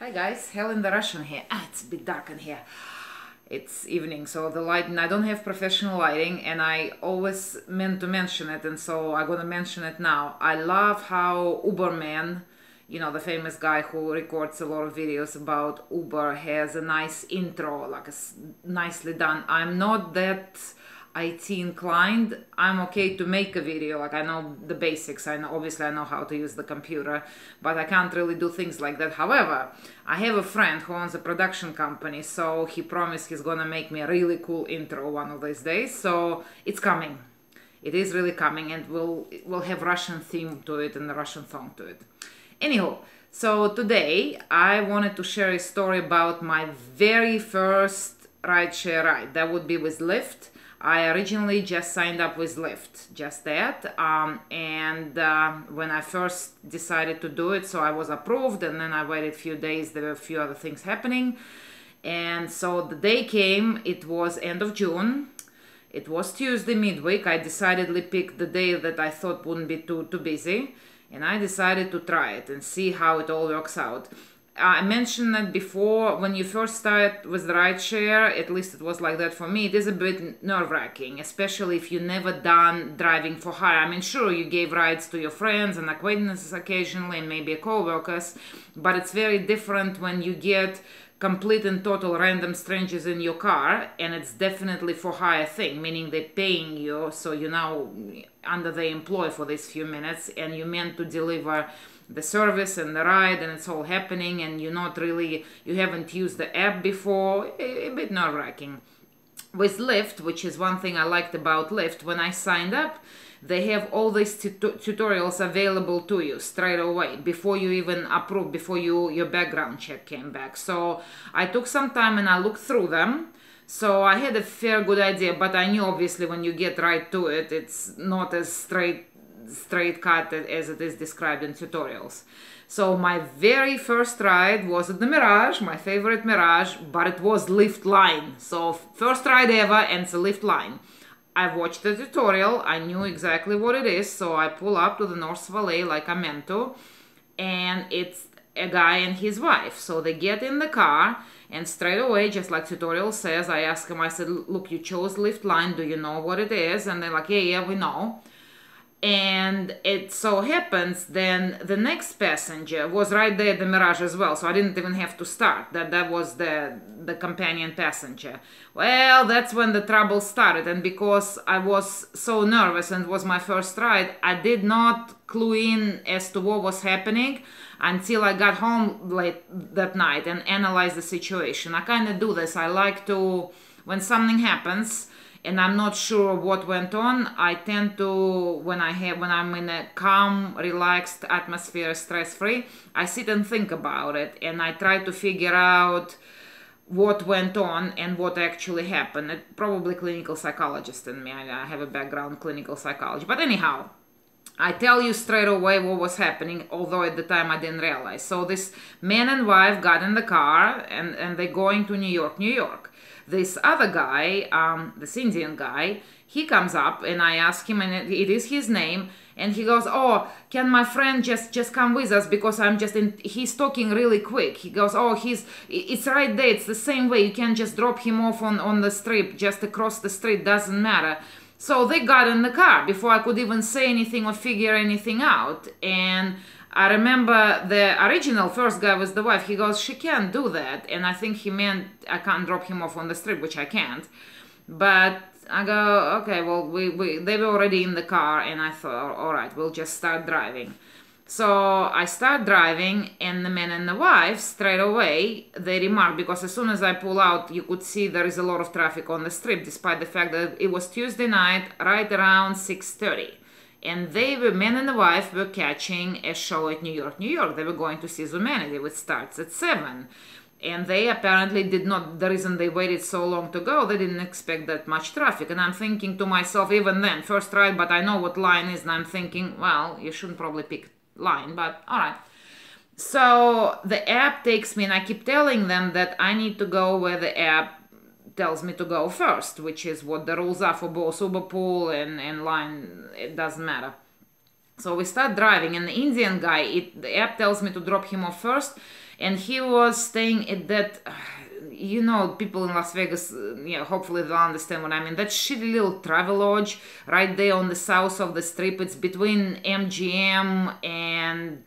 Hi guys, Helen the Russian here. It's a bit dark in here. It's evening, so the lighting, I don't have professional lighting, and I always meant to mention it, and so I'm gonna mention it now. I love how Uberman, you know, the famous guy who records a lot of videos about Uber, has a nice intro, like nicely done. I'm not that IT inclined. I'm okay to make a video, like I know the basics, obviously I know how to use the computer, but I can't really do things like that. However, I have a friend who owns a production company, so he promised he's gonna make me a really cool intro one of these days, so it's coming. It is really coming, and we'll have Russian theme to it and a Russian song to it. Anyhow, so today I wanted to share a story about my very first rideshare ride. That would be with Lyft. I originally just signed up with Lyft, just that, and when I first decided to do it, so I was approved, and then I waited a few days, there were a few other things happening, and so the day came. It was end of June, it was Tuesday midweek. I decidedly picked the day that I thought wouldn't be too busy, and I decided to try it and see how it all works out. I mentioned that before, when you first start with the rideshare, at least it was like that for me, it is a bit nerve-wracking, especially if you've never done driving for hire. I mean, sure, you gave rides to your friends and acquaintances occasionally and maybe co-workers, but it's very different when you get complete and total random strangers in your car, and it's definitely for hire thing, meaning they're paying you, so you're now under their employ for these few minutes, and you're meant to deliver the service and the ride, and it's all happening, and you haven't used the app before. A bit nerve-wracking. With Lyft, which is one thing I liked about Lyft, when I signed up, they have all these tutorials available to you straight away before you even approve, before your background check came back. So I took some time and I looked through them. So I had a fair good idea, but I knew obviously when you get right to it, it's not as straight cut as it is described in tutorials. So my very first ride was at the Mirage, my favorite Mirage, but it was Lyft line. So first ride ever, and it's a Lyft line. I watched the tutorial, I knew exactly what it is, so I pull up to the North Valley like I meant to, and it's a guy and his wife. So they get in the car, and straight away, just like tutorial says, I asked him, I said, look, you chose Lyft line, do you know what it is? And they're like, yeah, we know. And it so happens then the next passenger was right there at the Mirage as well, so I didn't even have to start. That was the companion passenger. Well, that's when the trouble started, and because I was so nervous and it was my first ride, I did not clue in as to what was happening until I got home late that night and analyzed the situation. I kind of do this. I like to, when something happens and I'm not sure what went on, I tend to, when I'm in a calm, relaxed atmosphere, stress-free, I sit and think about it, and I try to figure out what went on and what actually happened. Probably clinical psychologist in me. I have a background in clinical psychology. But anyhow, I tell you straight away what was happening, although at the time I didn't realize. So this man and wife got in the car, and they're going to New York. This other guy, this Indian guy, he comes up, and I ask him, and it is his name, and he goes, oh, can my friend just come with us, because I'm just in, he's talking really quick. He goes, oh, it's right there, it's the same way, you can just drop him off on the strip, just across the street, doesn't matter. So they got in the car before I could even say anything or figure anything out. And I remember the original first guy was the wife. He goes, she can't do that. And I think he meant I can't drop him off on the street, which I can't. But I go, okay, well, they were already in the car, and I thought, all right, we'll just start driving. So I start driving, and the man and the wife, straight away, they remark, because as soon as I pull out, you could see there is a lot of traffic on the strip, despite the fact that it was Tuesday night, right around 6:30. And man and the wife were catching a show at New York. They were going to see Humanity, which starts at 7. And they apparently did not, the reason they waited so long to go, they didn't expect that much traffic. And I'm thinking to myself, even then, first ride, but I know what line is, and I'm thinking, well, you shouldn't probably pick line, but all right. So the app takes me, and I keep telling them that I need to go where the app tells me to go first, which is what the rules are for both Uber Pool and Line. It doesn't matter. So we start driving, and the Indian guy, the app tells me to drop him off first, and he was staying at that, you know, people in Las Vegas, yeah, hopefully they'll understand what I mean. That shitty little Travelodge right there on the south of the strip. It's between MGM and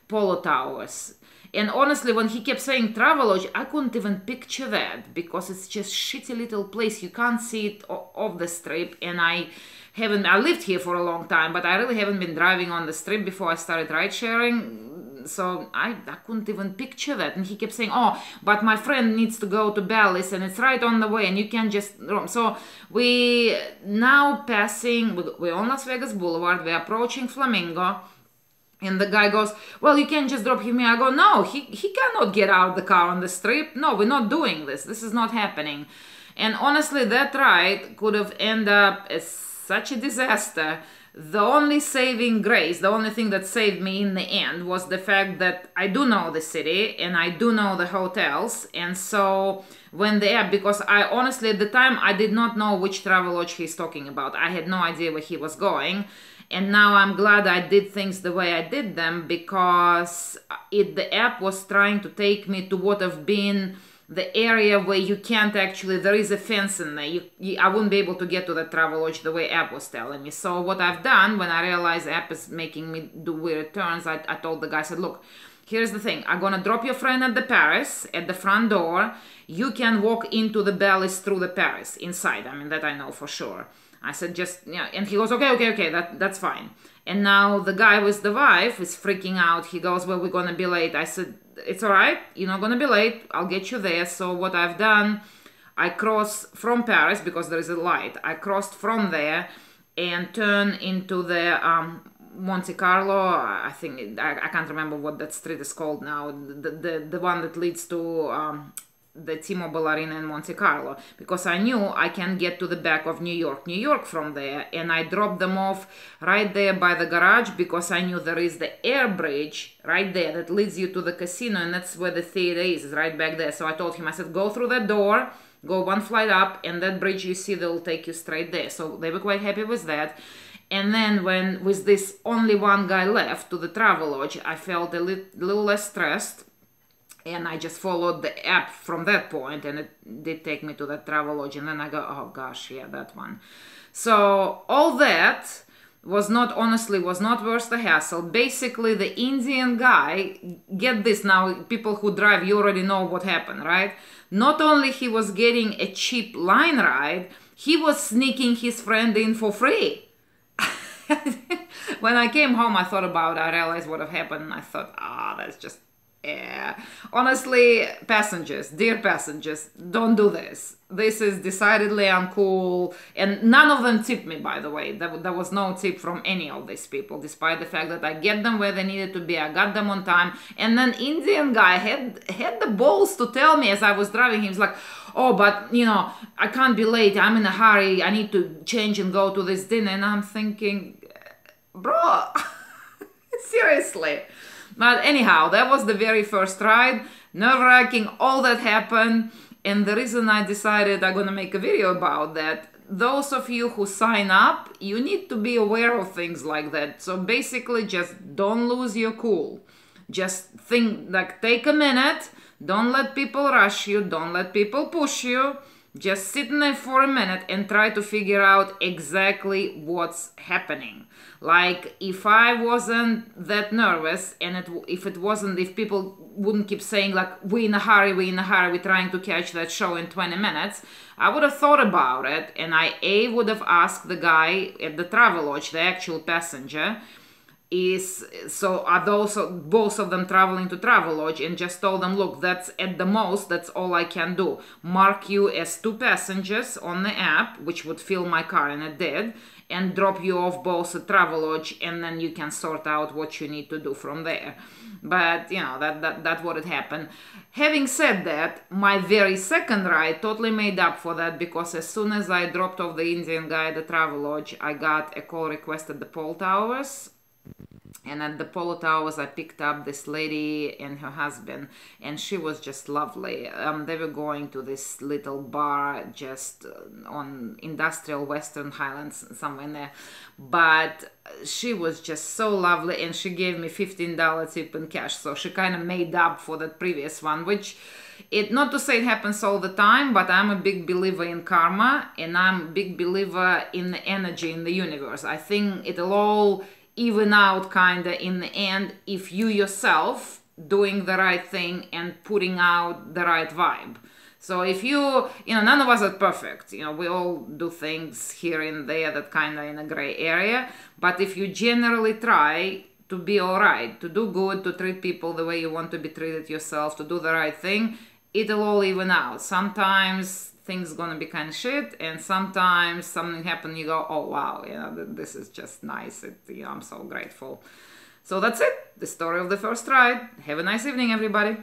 Polo Towers. And honestly, when he kept saying Travelodge, I couldn't even picture that because it's just shitty little place. You can't see it off the strip, and I lived here for a long time, but I really haven't been driving on the strip before I started ride sharing. So I couldn't even picture that. And he kept saying, oh, but my friend needs to go to Bally's and it's right on the way and you can just roam. So we now we're on Las Vegas Boulevard, we're approaching Flamingo. And the guy goes, well, you can just drop him here. I go, no, he cannot get out of the car on the strip. No, we're not doing this. This is not happening. And honestly, that ride could have ended up as such a disaster. The only saving grace, the only thing that saved me in the end was the fact that I do know the city and I do know the hotels. And so when the app, because I honestly at the time I did not know which Travelodge he's talking about. I had no idea where he was going. And now I'm glad I did things the way I did them because the app was trying to take me to what have been the area where you can't actually, there is a fence in there. I wouldn't be able to get to the Travelodge the way app was telling me. So what I've done when I realized app is making me do weird turns, I told the guy, I said, look, here's the thing. I'm going to drop your friend at the Paris, at the front door. You can walk into the Bally's through the Paris, inside. I mean, that I know for sure. I said, just, yeah. And he goes, okay, that's fine. And now the guy with the wife is freaking out. He goes, well, we're going to be late. I said, it's all right. You're not going to be late. I'll get you there. So what I've done, I cross from Paris because there is a light. I crossed from there and turned into the Monte Carlo. I think, I can't remember what that street is called now. The one that leads to the T-Mobile Arena in Monte Carlo, because I knew I can get to the back of New York from there, and I dropped them off right there by the garage because I knew there is the air bridge right there that leads you to the casino, and that's where the theater is right back there. So I told him, I said, go through that door, go one flight up, and that bridge you see, they'll take you straight there. So they were quite happy with that. And then when with this only one guy left to the Travelodge, I felt a little less stressed. And I just followed the app from that point, and it did take me to that Travelodge. And then I go, oh gosh, yeah, that one. So all that was not worth the hassle. Basically, the Indian guy, get this now, people who drive, you already know what happened, right? Not only he was getting a cheap line ride, he was sneaking his friend in for free. When I came home, I thought about it, I realized what had happened, and I thought, that's just, yeah. Honestly, dear passengers, don't do this. This is decidedly uncool, and none of them tipped me, by the way. There was no tip from any of these people, despite the fact that I get them where they needed to be, I got them on time, and then Indian guy had the balls to tell me as I was driving, he was like, oh, but, you know, I can't be late, I'm in a hurry, I need to change and go to this dinner, and I'm thinking, bro, seriously. But anyhow, that was the very first ride, nerve-wracking, all that happened, and the reason I decided I'm gonna make a video about that, those of you who sign up, you need to be aware of things like that. So basically just don't lose your cool. Just think, like, take a minute, don't let people rush you, don't let people push you, just sit in there for a minute and try to figure out exactly what's happening. Like, if I wasn't that nervous, and if people wouldn't keep saying, like, we're in a hurry, we're trying to catch that show in 20 minutes, I would have thought about it, and I would have asked the guy at the Travelodge, the actual passenger, are both of them traveling to Travelodge, and just told them, look, that's at the most, that's all I can do. Mark you as 2 passengers on the app, which would fill my car, and it did, and drop you off both at Travelodge, and then you can sort out what you need to do from there. But, you know, that's what had happened. Having said that, my very second ride totally made up for that, because as soon as I dropped off the Indian guy at the Travelodge, I got a call request at the Pole Towers. And at the Polo Towers, I picked up this lady and her husband, and she was just lovely. They were going to this little bar just on Industrial Western Highlands, somewhere in there. But she was just so lovely, and she gave me $15 tip in cash. So she kind of made up for that previous one, which, not to say it happens all the time, but I'm a big believer in karma, and I'm a big believer in the energy in the universe. I think it'll all even out kind of in the end if you yourself doing the right thing and putting out the right vibe. So if none of us are perfect, we all do things here and there that kind of in a gray area, but if you generally try to be all right, to do good, to treat people the way you want to be treated yourself, to do the right thing, it'll all even out. Sometimes things gonna be kind of shit, and sometimes something happen, you go, oh wow, this is just nice. I'm so grateful. So that's it, the story of the first ride. Have a nice evening, everybody.